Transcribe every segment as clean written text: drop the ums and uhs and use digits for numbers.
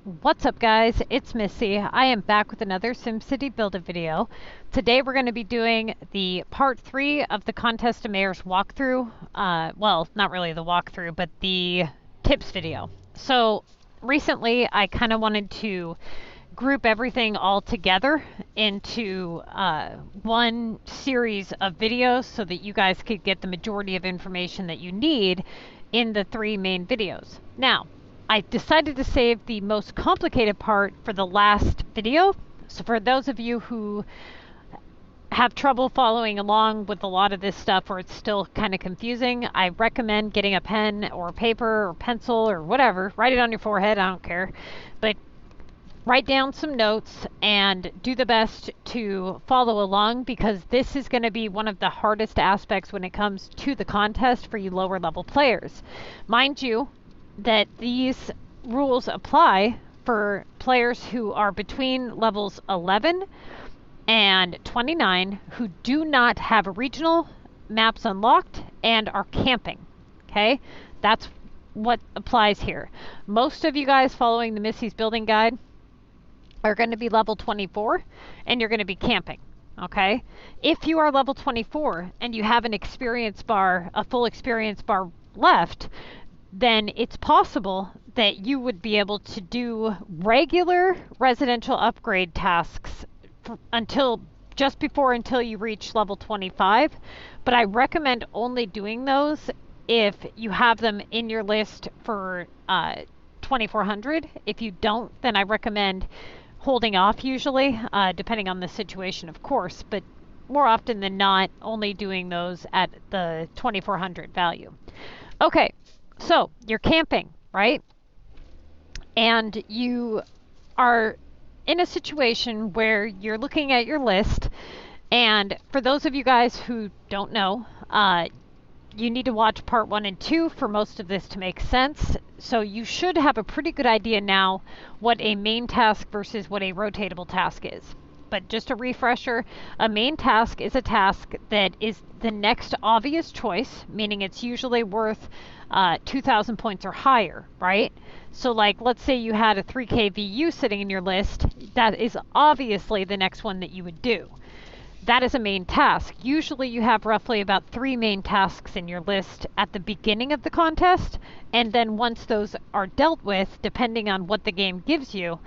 What's up guys, it's Missy. I am back with another SimCity Buildit video. Today we're going to be doing the part 3 of the Contest of Mayors walkthrough. Well, not really the walkthrough, but the tips video. So recently I kind of wanted to group everything all together into one series of videos so that you guys could get the majority of information that you need in the 3 main videos. Now, I decided to save the most complicated part for the last video. So for those of you who have trouble following along with a lot of this stuff or it's still kind of confusing, I recommend getting a pen or paper or pencil or whatever. Write it on your forehead, I don't care. But write down some notes and do the best to follow along, because this is going to be one of the hardest aspects when it comes to the contest for you lower level players. Mind you, that these rules apply for players who are between levels 11 and 29 who do not have regional maps unlocked and are camping. Okay, that's what applies here. Most of you guys following the Missy's Building Guide are going to be level 24 and you're going to be camping. Okay, if you are level 24 and you have an experience bar, a full experience bar left, then it's possible that you would be able to do regular residential upgrade tasks until you reach level 25. But I recommend only doing those if you have them in your list for 2400. If you don't, then I recommend holding off usually, depending on the situation, of course, but more often than not, only doing those at the 2400 value. Okay. So you're camping, right? And you are in a situation where you're looking at your list. And for those of you guys who don't know, you need to watch part 1 and 2 for most of this to make sense. So you should have a pretty good idea now what a main task versus what a rotatable task is. But just a refresher, a main task is a task that is the next obvious choice, meaning it's usually worth 2,000 points or higher, right? So like, let's say you had a 3K VU sitting in your list, that is obviously the next one that you would do. That is a main task. Usually you have roughly about 3 main tasks in your list at the beginning of the contest, and then once those are dealt with, depending on what the game gives you,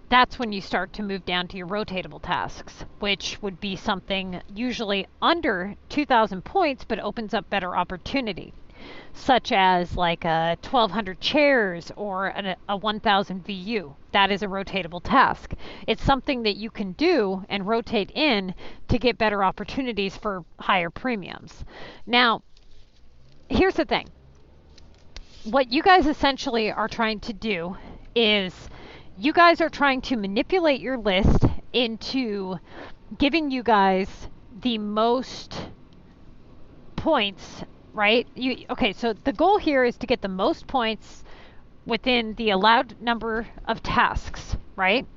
that's when you start to move down to your rotatable tasks, which would be something usually under 2,000 points, but opens up better opportunity, such as like a 1,200 chairs or a 1,000 VU. That is a rotatable task. It's something that you can do and rotate in to get better opportunities for higher premiums. Now, here's the thing. What you guys essentially are trying to do is you guys are trying to manipulate your list into giving you guys the most points, right? Okay, so the goal here is to get the most points within the allowed number of tasks, right?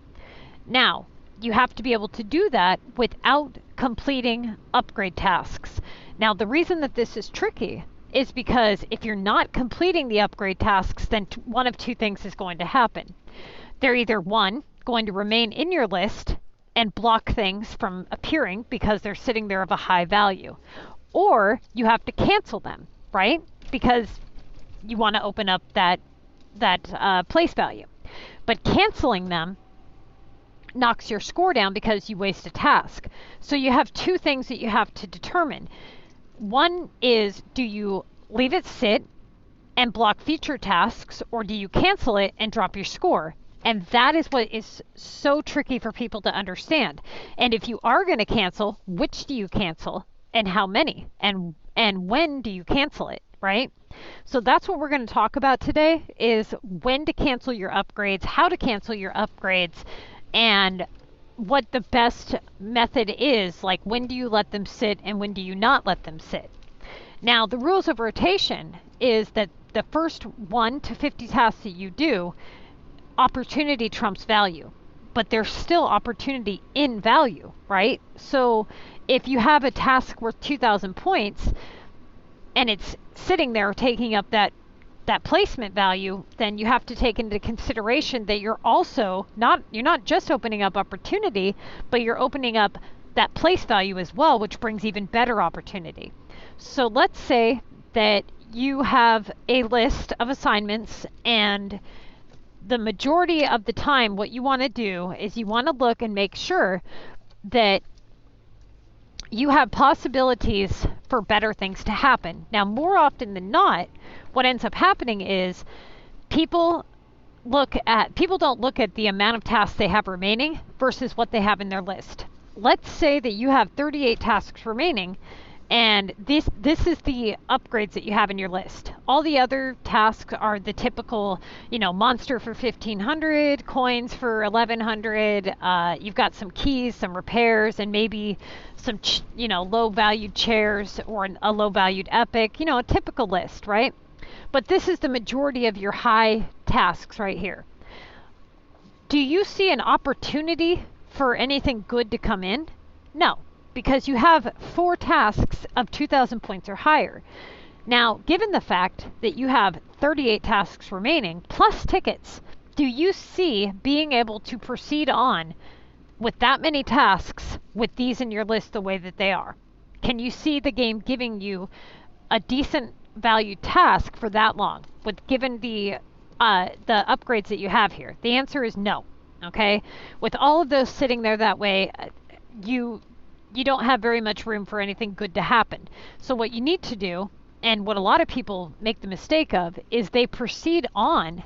Now, you have to be able to do that without completing upgrade tasks. Now, the reason that this is tricky is because if you're not completing the upgrade tasks, then one of 2 things is going to happen. They're either 1, going to remain in your list and block things from appearing because they're sitting there of a high value, or you have to cancel them, right? Because you want to open up that place value. But canceling them knocks your score down because you waste a task. So you have 2 things that you have to determine. One is, do you leave it sit and block feature tasks, or do you cancel it and drop your score? And that is what is so tricky for people to understand. And if you are going to cancel, which do you cancel and how many? And when do you cancel it, right? So that's what we're going to talk about today, is when to cancel your upgrades, how to cancel your upgrades, and what the best method is, like when do you let them sit and when do you not let them sit. Now, the rules of rotation is that the first 1 to 50 tasks that you do, opportunity trumps value, but there's still opportunity in value, right? So if you have a task worth 2,000 points and it's sitting there taking up that that placement value, then you have to take into consideration that you're not just opening up opportunity, but you're opening up that place value as well, which brings even better opportunity. So let's say that you have a list of assignments, and the majority of the time what you want to do is you want to look and make sure that you have possibilities for better things to happen. Now, more often than not, what ends up happening is people don't look at the amount of tasks they have remaining versus what they have in their list. Let's say that you have 38 tasks remaining, and this is the upgrades that you have in your list. All the other tasks are the typical, monster for 1,500, coins for 1,100. You've got some keys, some repairs, and maybe some, low-valued chairs or a low-valued epic. A typical list, right? But this is the majority of your high tasks right here. Do you see an opportunity for anything good to come in? No, because you have 4 tasks of 2,000 points or higher. Now, given the fact that you have 38 tasks remaining, plus tickets, do you see being able to proceed on with that many tasks with these in your list the way that they are? Can you see the game giving you a decent valued task for that long, given the upgrades that you have here? The answer is no. Okay, with all of those sitting there that way, you don't have very much room for anything good to happen. So what you need to do, and what a lot of people make the mistake of, is they proceed on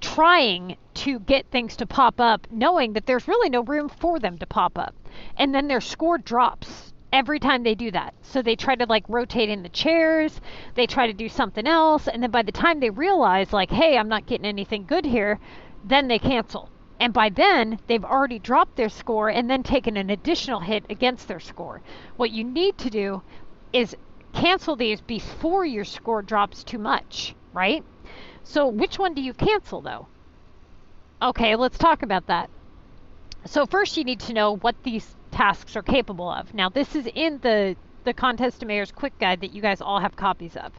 trying to get things to pop up, knowing that there's really no room for them to pop up. And then their score drops every time they do that. So they try to rotate in the chairs, they try to do something else, and then by the time they realize hey, I'm not getting anything good here, then they cancel. And by then, they've already dropped their score and then taken an additional hit against their score. What you need to do is cancel these before your score drops too much, right? So which one do you cancel, though? Okay, let's talk about that. So first, you need to know what these tasks are capable of. Now, this is in the Contest to Mayor's Quick Guide that you guys all have copies of.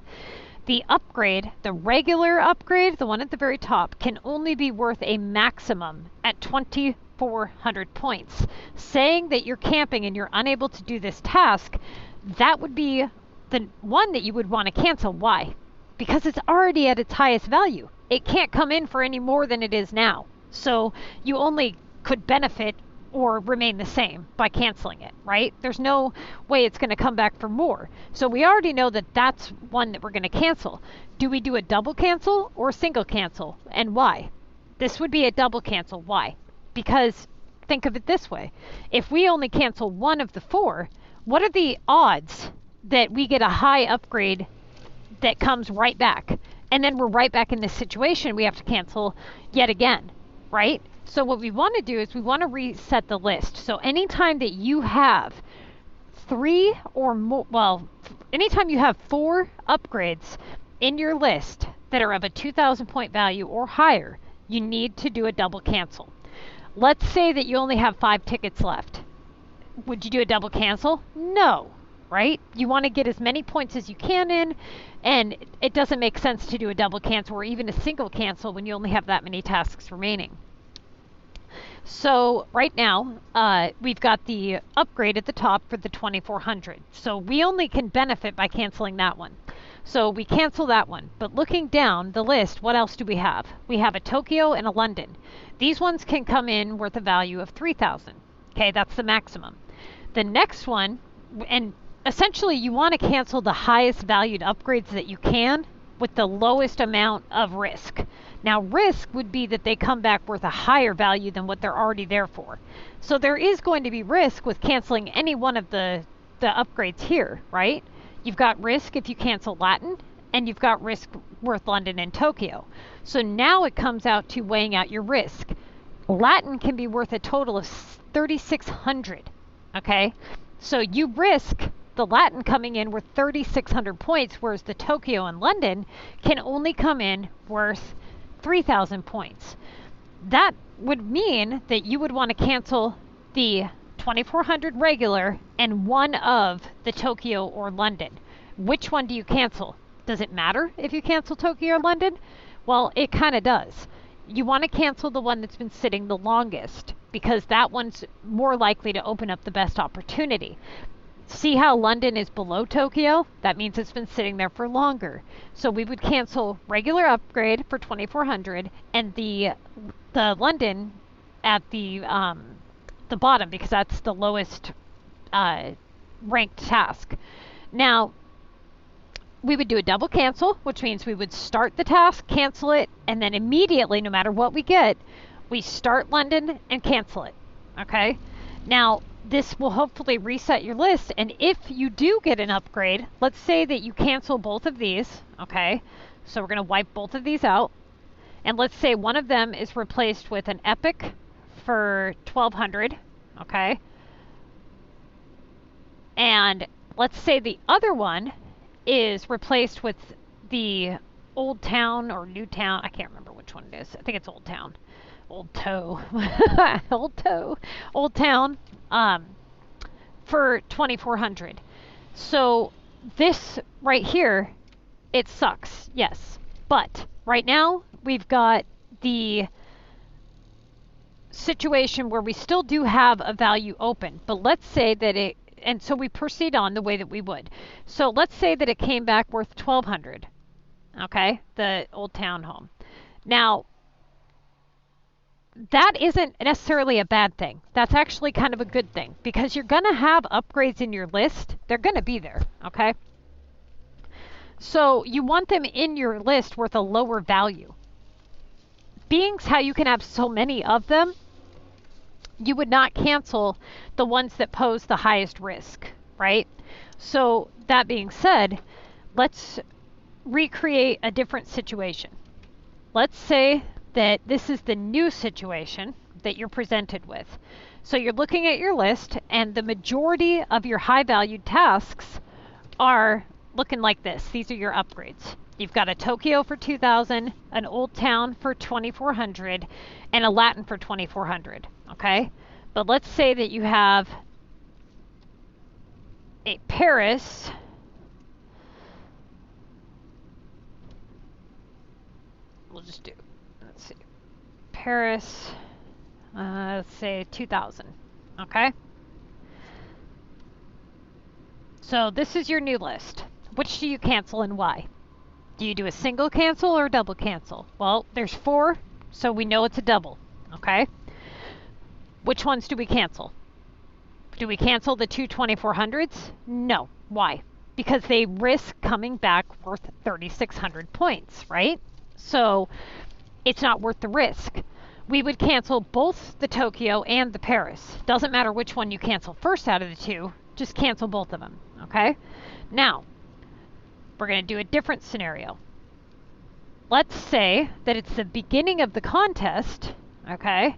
The upgrade, the regular upgrade, the one at the very top, can only be worth a maximum at 2,400 points. Saying that you're camping and you're unable to do this task, that would be the one that you would want to cancel. Why? Because it's already at its highest value. It can't come in for any more than it is now. So you only could benefit or remain the same by canceling it, right? There's no way it's going to come back for more. So we already know that that's one that we're going to cancel. Do we do a double cancel or a single cancel? And why? This would be a double cancel. Why? Because think of it this way. If we only cancel one of the 4, what are the odds that we get a high upgrade that comes right back? And then we're right back in this situation. We have to cancel yet again, right? So what we want to do is we want to reset the list. So anytime that you have 3 or more, anytime you have 4 upgrades in your list that are of a 2,000 point value or higher, you need to do a double cancel. Let's say that you only have 5 tickets left. Would you do a double cancel? No, right? You want to get as many points as you can in, and it doesn't make sense to do a double cancel or even a single cancel when you only have that many tasks remaining. So right now, we've got the upgrade at the top for the 2,400. So we only can benefit by canceling that one. So we cancel that one. But looking down the list, what else do we have? We have a Tokyo and a London. These ones can come in worth a value of 3,000. Okay, that's the maximum. The next one, and essentially you want to cancel the highest valued upgrades that you can with the lowest amount of risk. Now, risk would be that they come back worth a higher value than what they're already there for. So there is going to be risk with canceling any one of the upgrades here, right? You've got risk if you cancel Latin, and you've got risk worth London and Tokyo. So now it comes out to weighing out your risk. Latin can be worth a total of 3,600, okay? So you risk the Latin coming in worth 3,600 points, whereas the Tokyo and London can only come in worth 3,000 points. That would mean that you would want to cancel the 2,400 regular and one of the Tokyo or London. Which one do you cancel? Does it matter if you cancel Tokyo or London? Well, it kind of does. You want to cancel the one that's been sitting the longest because that one's more likely to open up the best opportunity. See how London is below Tokyo? That means it's been sitting there for longer. So we would cancel regular upgrade for 2400 and the London at the bottom because that's the lowest ranked task. Now, we would do a double cancel, which means we would start the task, cancel it, and then immediately, no matter what we get, we start London and cancel it. Okay? Now, this will hopefully reset your list, and if you do get an upgrade, let's say that you cancel both of these, okay? So we're going to wipe both of these out, and let's say one of them is replaced with an epic for 1200, okay? And let's say the other one is replaced with the Old Town or New Town. I can't remember which one it is. I think it's Old Town. Old Toe. Old Town for 2400. So this right here, it sucks, yes. But right now, we've got the situation where we still do have a value open. But let's say that it, and so we proceed on the way that we would. So let's say that it came back worth 1200, okay, the Old Town home. Now, that isn't necessarily a bad thing. That's actually kind of a good thing because you're going to have upgrades in your list. They're going to be there, okay? So you want them in your list worth a lower value. Being how you can have so many of them, you would not cancel the ones that pose the highest risk, right? So that being said, let's recreate a different situation. Let's say that this is the new situation that you're presented with. So you're looking at your list and the majority of your high valued tasks are looking like this. These are your upgrades. You've got a Tokyo for 2000, an Old Town for 2400, and a Latin for 2400, okay? But let's say that you have a Paris we'll just do, let's see, Paris, let's say 2000, okay? So this is your new list. Which do you cancel and why? Do you do a single cancel or a double cancel? Well, there's 4, so we know it's a double, okay? Which ones do we cancel? Do we cancel the two 2400s? No. Why? Because they risk coming back worth 3,600 points, right? So it's not worth the risk. We would cancel both the Tokyo and the Paris. Doesn't matter which one you cancel first out of the two, just cancel both of them, okay? Now, we're going to do a different scenario. Let's say that it's the beginning of the contest, okay?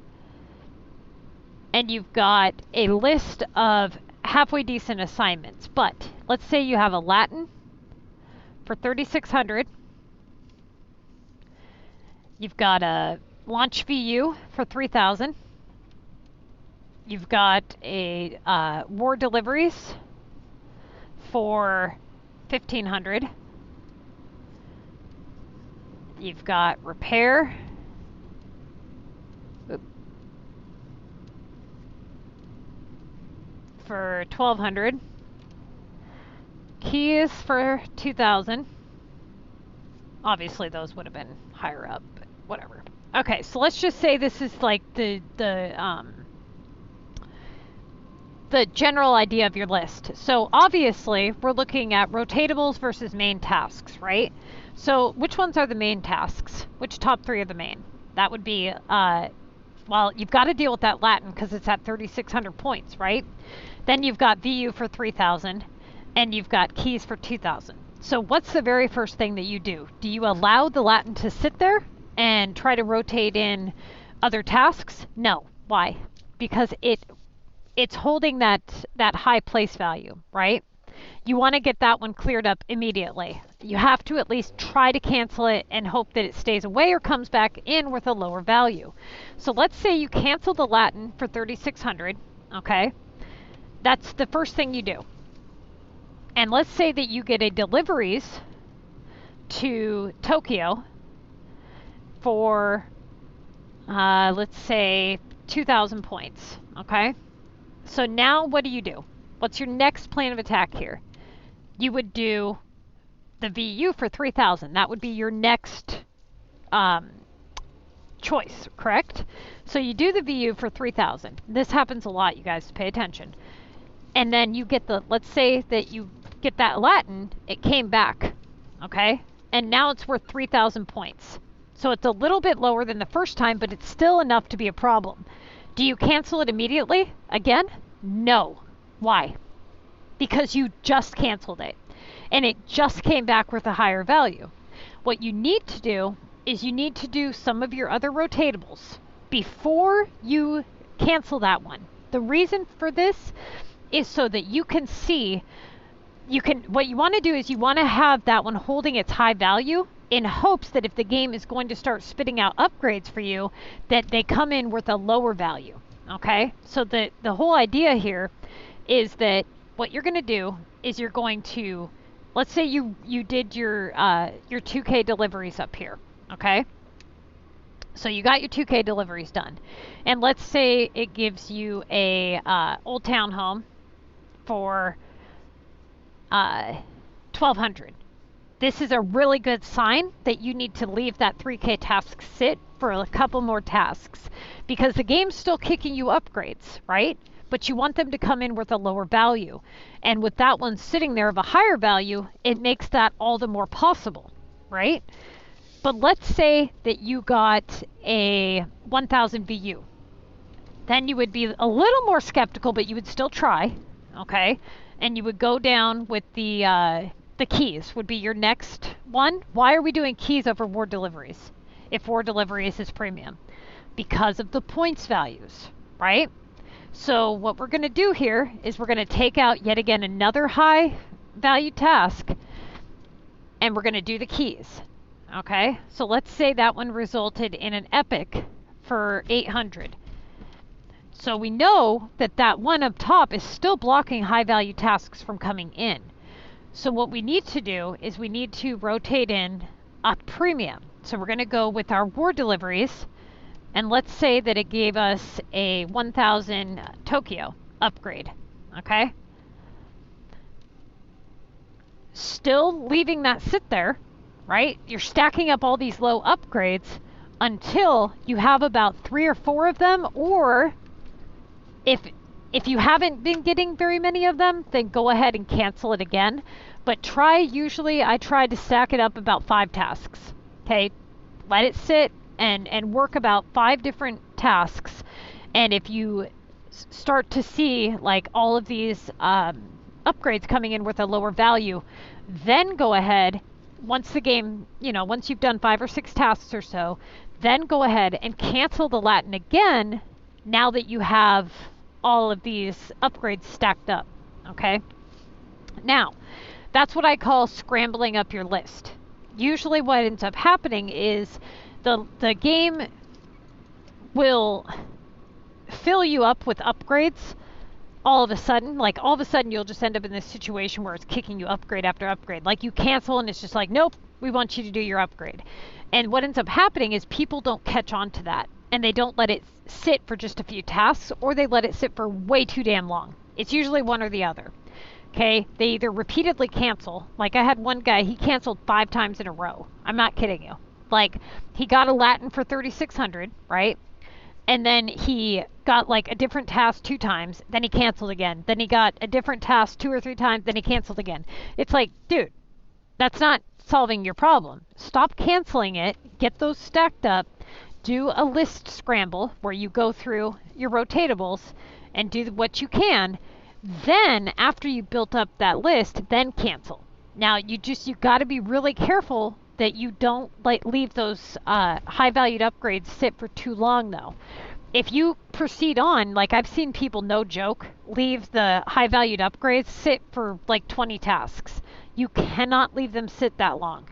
And you've got a list of halfway decent assignments. But let's say you have a Latin for 3,600. You've got a Launch VU for 3,000. You've got a War Deliveries for 1,500. You've got Repair. For 1,200. Keys for 2,000. Obviously, those would have been higher up, but whatever. Okay, so let's just say this is like the general idea of your list. So obviously, we're looking at rotatables versus main tasks, right? So which ones are the main tasks? Which top 3 are the main? That would be, well, you've got to deal with that Latin because it's at 3,600 points, right? Then you've got VU for 3,000, and you've got keys for 2,000. So what's the very first thing that you do? Do you allow the Latin to sit there and try to rotate in other tasks? No. Why? Because it's holding that high place value, right? You want to get that one cleared up immediately. You have to at least try to cancel it and hope that it stays away or comes back in with a lower value. So let's say you cancel the Latin for 3,600, okay? That's the first thing you do. And let's say that you get a deliveries to Tokyo for, let's say, 2,000 points, okay? So now what do? What's your next plan of attack here? You would do the VU for 3,000. That would be your next choice, correct? So you do the VU for 3,000. This happens a lot, you guys, pay attention. And then you get the, let's say that you get that Latin, it came back, okay? And now it's worth 3,000 points. So it's a little bit lower than the first time, but it's still enough to be a problem. Do you cancel it immediately? Again? No. Why? Because you just canceled it. And it just came back with a higher value. What you need to do is you need to do some of your other rotatables before you cancel that one. The reason for this is so that you can see, what you want to do is you want to have that one holding its high value in hopes that if the game is going to start spitting out upgrades for you, that they come in with a lower value, okay? So the whole idea here is that what you're going to do is you're going to, let's say you did your 2K deliveries up here, okay? So you got your 2K deliveries done. And let's say it gives you a old townhome for 1,200. This is a really good sign that you need to leave that 3K task sit for a couple more tasks, because the game's still kicking you upgrades, right? But you want them to come in with a lower value. And with that one sitting there of a higher value, it makes that all the more possible, right? But let's say that you got a 1,000 VU. Then you would be a little more skeptical, but you would still try, okay? And you would go down with the keys would be your next one. Why are we doing keys over ward deliveries if ward deliveries is premium? Because of the points values, right? So what we're going to do here is we're going to take out yet again another high value task, and we're going to do the keys, okay? So let's say that one resulted in an epic for 800. So we know that that one up top is still blocking high value tasks from coming in. So what we need to do is we need to rotate in a premium. So we're going to go with our ward deliveries, and let's say that it gave us a 1,000 Tokyo upgrade, okay? Still leaving that sit there, right? You're stacking up all these low upgrades until you have about 3 or 4 of them, or if you haven't been getting very many of them, then go ahead and cancel it again. But usually I try to stack it up about 5 tasks, okay? Let it sit and work about 5 different tasks. And if you start to see like all of these upgrades coming in with a lower value, then go ahead, once the game, once you've done 5 or 6 tasks or so, then go ahead and cancel the Latin again now that you have all of these upgrades stacked up, okay? Now, that's what I call scrambling up your list. Usually what ends up happening is the game will fill you up with upgrades all of a sudden. Like all of a sudden you'll just end up in this situation where it's kicking you upgrade after upgrade. Like you cancel and it's just like, nope, we want you to do your upgrade. And what ends up happening is people don't catch on to that, and they don't let it sit for just a few tasks, or they let it sit for way too damn long. It's usually one or the other. Okay, they either repeatedly cancel. Like I had one guy, he canceled 5 times in a row. I'm not kidding you. Like he got a Latin for 3,600, right? And then he got like a different task 2 times, then he canceled again. Then he got a different task 2 or 3 times, then he canceled again. It's like, dude, that's not solving your problem. Stop canceling it, get those stacked up, do a list scramble where you go through your rotatables and do what you can. Then after you built up that list, then cancel. Now you got to be really careful that you don't leave those high valued upgrades sit for too long though. If you proceed on, like I've seen people, no joke, leave the high valued upgrades sit for like 20 tasks. You cannot leave them sit that long.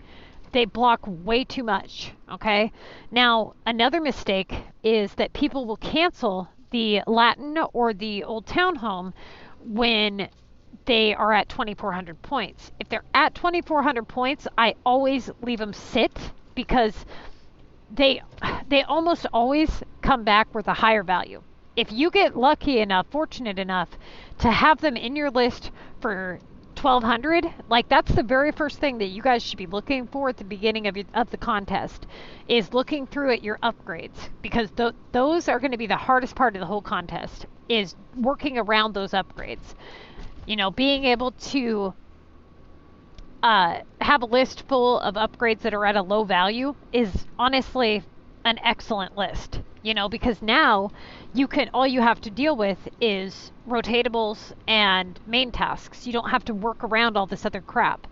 They block way too much, okay? Now, another mistake is that people will cancel the Latin or the old townhome when they are at 2,400 points. If they're at 2,400 points, I always leave them sit because they almost always come back with a higher value. If you get lucky enough, fortunate enough to have them in your list for 1,200, like that's the very first thing that you guys should be looking for at the beginning of the contest, is looking through at your upgrades, because those are going to be the hardest part of the whole contest, is working around those upgrades. You know, being able to have a list full of upgrades that are at a low value is honestly an excellent list. You know, because now all you have to deal with is rotatables and main tasks. You don't have to work around all this other crap.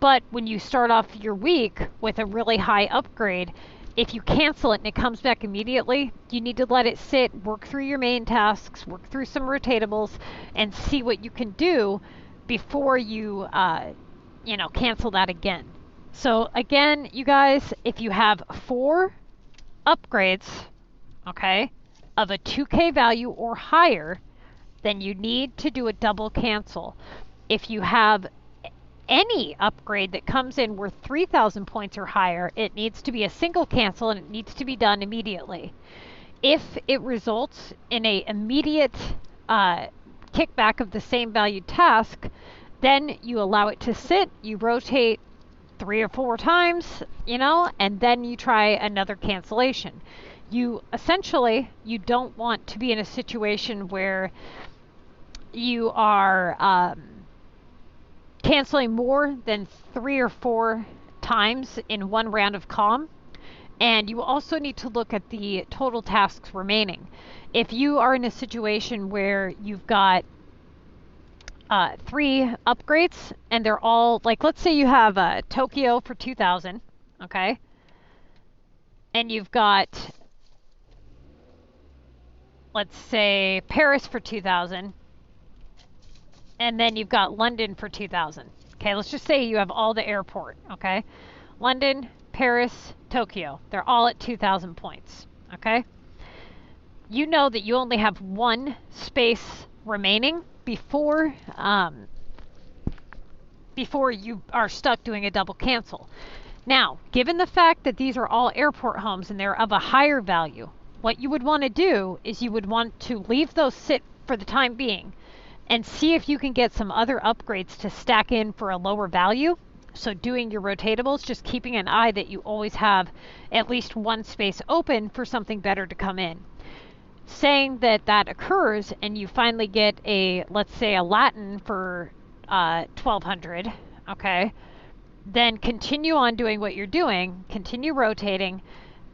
But when you start off your week with a really high upgrade, if you cancel it and it comes back immediately, you need to let it sit, work through your main tasks, work through some rotatables, and see what you can do before you, cancel that again. So again, you guys, if you have 4 upgrades, okay, of a 2K value or higher, then you need to do a double cancel. If you have any upgrade that comes in worth 3,000 points or higher, it needs to be a single cancel and it needs to be done immediately. If it results in an immediate kickback of the same value task, then you allow it to sit, you rotate 3 or 4 times, and then you try another cancellation. You don't want to be in a situation where you are canceling more than 3 or 4 times in one round of CoM. And you also need to look at the total tasks remaining. If you are in a situation where you've got 3 upgrades and they're all, like, let's say you have Tokyo for 2,000, okay? And you've got, let's say, Paris for 2,000. And then you've got London for 2,000. Okay, let's just say you have all the airport, okay? London, Paris, Tokyo. They're all at 2,000 points, okay? You know that you only have 1 space remaining before you are stuck doing a double cancel. Now, given the fact that these are all airport homes and they're of a higher value, what you would want to do is you would want to leave those sit for the time being and see if you can get some other upgrades to stack in for a lower value. So doing your rotatables, just keeping an eye that you always have at least 1 space open for something better to come in. Saying that occurs and you finally get let's say a Latin for 1,200, okay, then continue on doing what you're doing, continue rotating,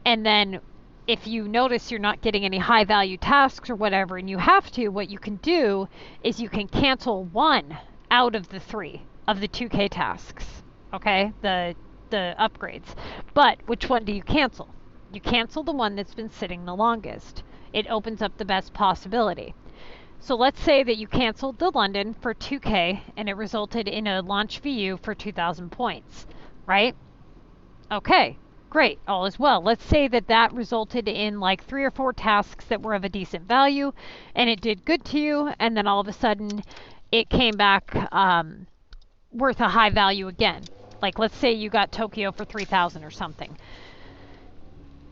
and then if you notice you're not getting any high value tasks or whatever and you have to, what you can do is you can cancel 1 out of the 3 of the 2K tasks, okay, the upgrades. But which one do you cancel? You cancel the one that's been sitting the longest. It opens up the best possibility. So let's say that you canceled the London for 2K and it resulted in a launch VU for 2,000 points, right? Okay, great, all is well. Let's say that resulted in like 3 or 4 tasks that were of a decent value and it did good to you, and then all of a sudden it came back worth a high value again. Like let's say you got Tokyo for 3,000 or something.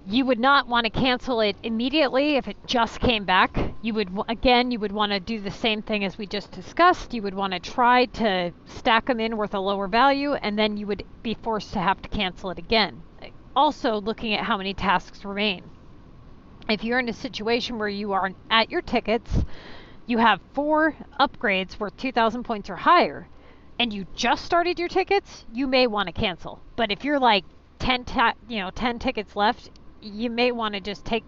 You would not want to cancel it immediately if it just came back. You would want to do the same thing as we just discussed. You would want to try to stack them in worth a lower value, and then you would be forced to have to cancel it again. Also, looking at how many tasks remain. If you're in a situation where you are at your tickets, you have 4 upgrades worth 2,000 points or higher, and you just started your tickets, you may want to cancel. But if you're like 10 tickets left, you may want to just take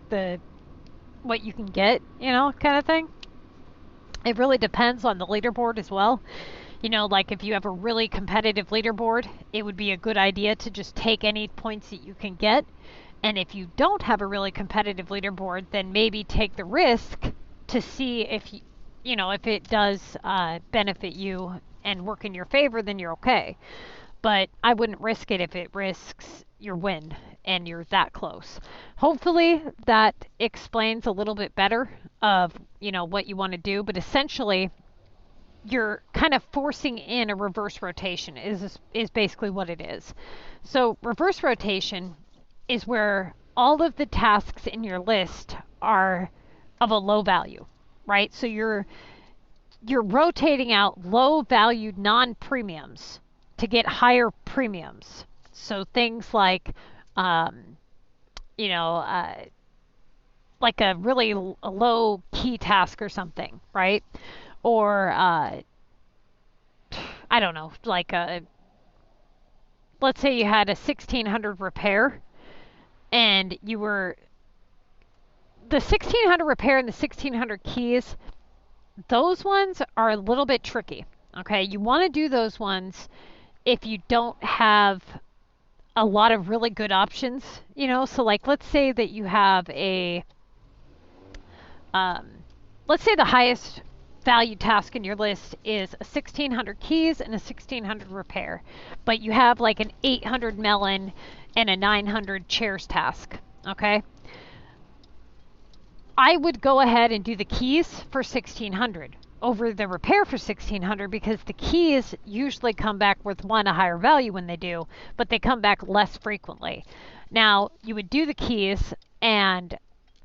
what you can get, kind of thing. It really depends on the leaderboard as well. Like if you have a really competitive leaderboard, it would be a good idea to just take any points that you can get. And if you don't have a really competitive leaderboard, then maybe take the risk to see if it does benefit you and work in your favor, then you're okay. But I wouldn't risk it if it risks your win and you're that close. Hopefully that explains a little bit better of what you want to do, but essentially you're kind of forcing in a reverse rotation is basically what it is. So reverse rotation is where all of the tasks in your list are of a low value, right? So you're rotating out low valued non-premiums to get higher premiums. So things like, you know, like a really low key task or something, right? Or I don't know, like let's say you had a 1600 repair and you were the 1600 repair and the 1600 keys, those ones are a little bit tricky. Okay, you want to do those ones if you don't have a lot of really good options, you know. So like let's say that you have a let's say the highest value task in your list is a 1600 keys and a 1600 repair, but you have like an 800 melon and a 900 chairs task. Okay, I would go ahead and do the keys for 1600 over the repair for 1600 because the keys usually come back with one, a higher value when they do, but they come back less frequently. Now you would do the keys and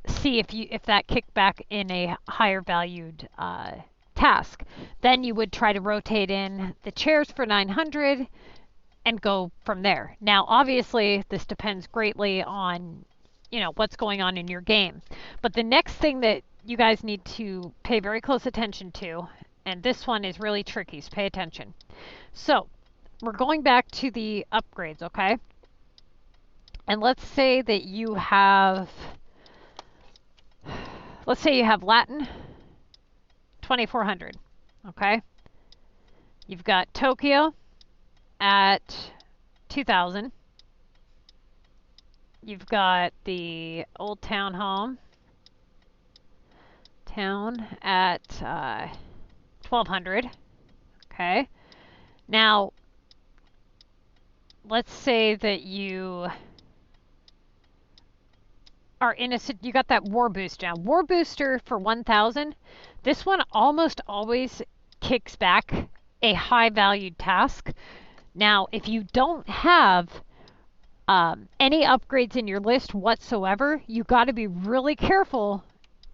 see if that kicked back in a higher valued task. Then you would try to rotate in the chairs for 900 and go from there. Now obviously this depends greatly on, you know, what's going on in your game. But the next thing that you guys need to pay very close attention to, and this one is really tricky, so pay attention. So we're going back to the upgrades, okay? And let's say that you have, let's say you have Latin 2400, okay? You've got Tokyo at 2000. You've got the Old Town Home Town at 1200. Okay. Now, let's say that you are in a, you got that War Booster. Now, War Booster for 1000, this one almost always kicks back a high valued task. Now, if you don't have any upgrades in your list whatsoever, you got to be really careful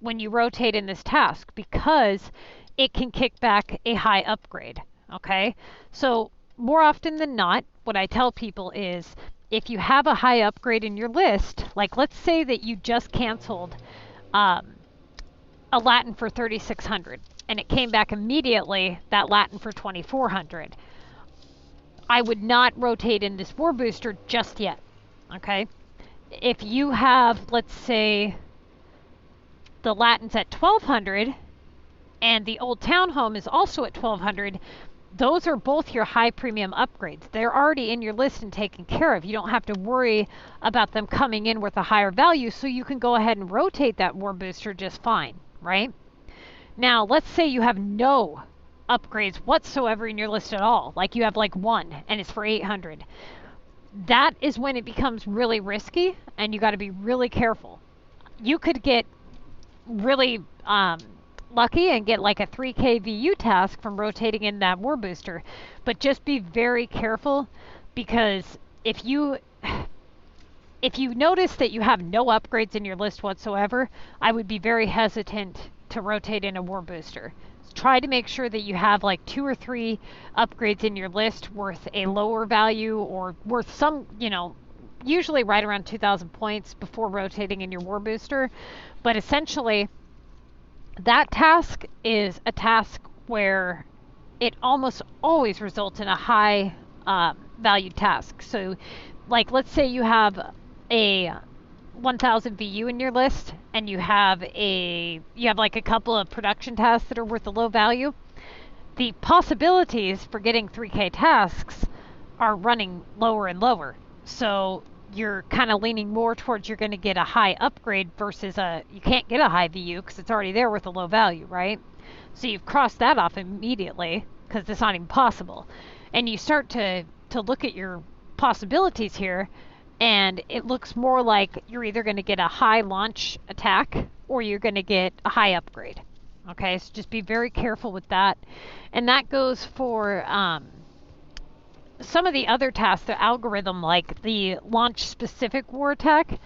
when you rotate in this task because it can kick back a high upgrade. Okay, so more often than not, what I tell people is if you have a high upgrade in your list, like let's say that you just canceled a Latin for 3600 and it came back immediately, that Latin for 2400. I would not rotate in this War Booster just yet. Okay, if you have, let's say, the Latin's at 1200 and the Old Town Home is also at 1200, those are both your high premium upgrades. They're already in your list and taken care of. You don't have to worry about them coming in with a higher value, so you can go ahead and rotate that War Booster just fine, right? Now, let's say you have no upgrades whatsoever in your list at all, like you have like one and it's for 800. That is when it becomes really risky and you got to be really careful. You could get really lucky and get like a 3K VU task from rotating in that War Booster, but just be very careful because if you notice that you have no upgrades in your list whatsoever, I would be very hesitant to rotate in a War Booster. Try to make sure that you have like 2 or 3 upgrades in your list worth a lower value or worth some, you know, usually right around 2000 points before rotating in your War Booster. But essentially, that task is a task where it almost always results in a high valued task. So like let's say you have a 1000 VU in your list and you have like a couple of production tasks that are worth a low value. The possibilities for getting 3K tasks are running lower and lower. So you're kind of leaning more towards you're going to get a high upgrade versus you can't get a high VU because it's already there with a low value, right? So you've crossed that off immediately because it's not even possible. And you start to look at your possibilities here, and it looks more like you're either going to get a high launch attack or you're going to get a high upgrade. Okay, so just be very careful with that. And that goes for some of the other tasks, the algorithm, like the launch specific war attack.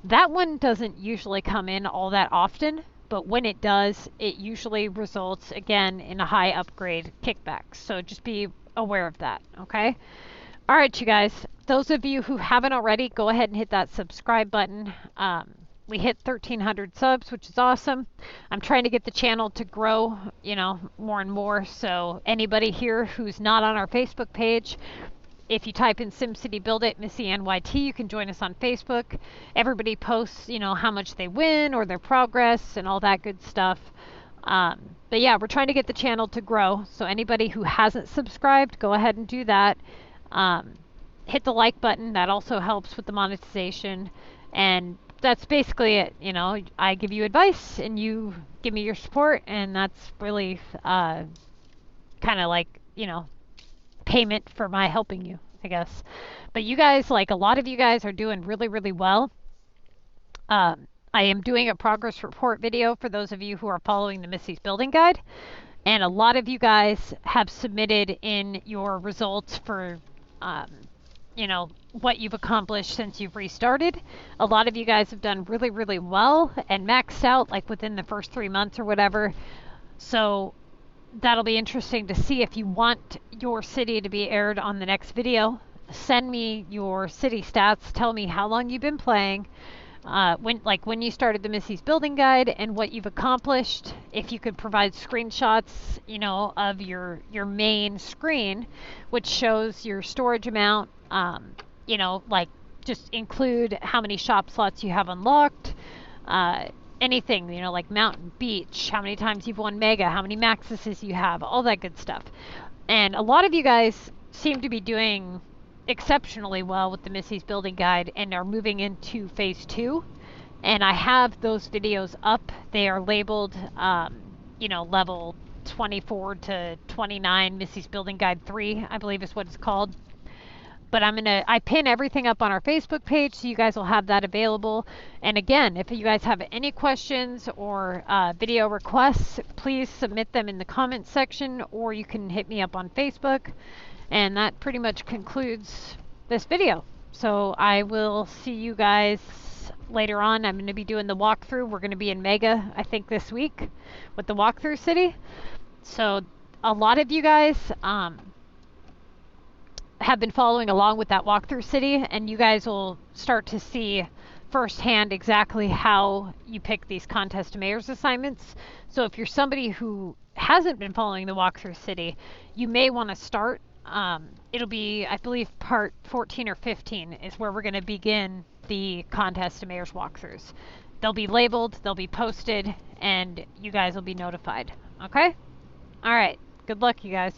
That one doesn't usually come in all that often, but when it does, it usually results again in a high upgrade kickback. So just be aware of that, okay? All right, you guys, those of you who haven't already, go ahead and hit that subscribe button. We hit 1,300 subs, which is awesome. I'm trying to get the channel to grow, you know, more and more. So anybody here who's not on our Facebook page, if you type in SimCity Buildit, MissyAnne you can join us on Facebook. Everybody posts, you know, how much they win or their progress and all that good stuff. But yeah, we're trying to get the channel to grow. So anybody who hasn't subscribed, go ahead and do that. Hit the like button. That also helps with the monetization. And that's basically it. You know, I give you advice and you give me your support, and that's really kind of like, you know, payment for my helping you, I guess. But you guys, like a lot of you guys are doing really, really well. I am doing a progress report video for those of you who are following the Missy's Building Guide. And a lot of you guys have submitted in your results for, you know, what you've accomplished since you've restarted. A lot of you guys have done really, really well and maxed out like within the first 3 months or whatever. So that'll be interesting to see. If you want your city to be aired on the next video, send me your city stats. Tell me how long you've been playing, when you started the Missy's Building Guide and what you've accomplished. If you could provide screenshots, you know, of your main screen, which shows your storage amount, you know, like just include how many shop slots you have unlocked, anything, you know, like mountain, beach, how many times you've won mega, how many maxes you have, all that good stuff. And a lot of you guys seem to be doing exceptionally well with the Missy's Building Guide and are moving into phase 2. And I have those videos up. They are labeled, you know, level 24 to 29, Missy's Building Guide 3, I believe is what it's called. But I pin everything up on our Facebook page, so you guys will have that available. And again, if you guys have any questions or video requests, please submit them in the comments section, or you can hit me up on Facebook. And that pretty much concludes this video. So I will see you guys later on. I'm going to be doing the walkthrough. We're going to be in Mega, I think, this week with the walkthrough city. So a lot of you guys have been following along with that walkthrough city, and you guys will start to see firsthand exactly how you pick these contest to mayor's assignments. So if you're somebody who hasn't been following the walkthrough city, you may want to start. It'll be, I believe, part 14 or 15 is where we're going to begin the contest to mayor's walkthroughs. They'll be labeled, they'll be posted, and you guys will be notified. Okay? All right. Good luck, you guys.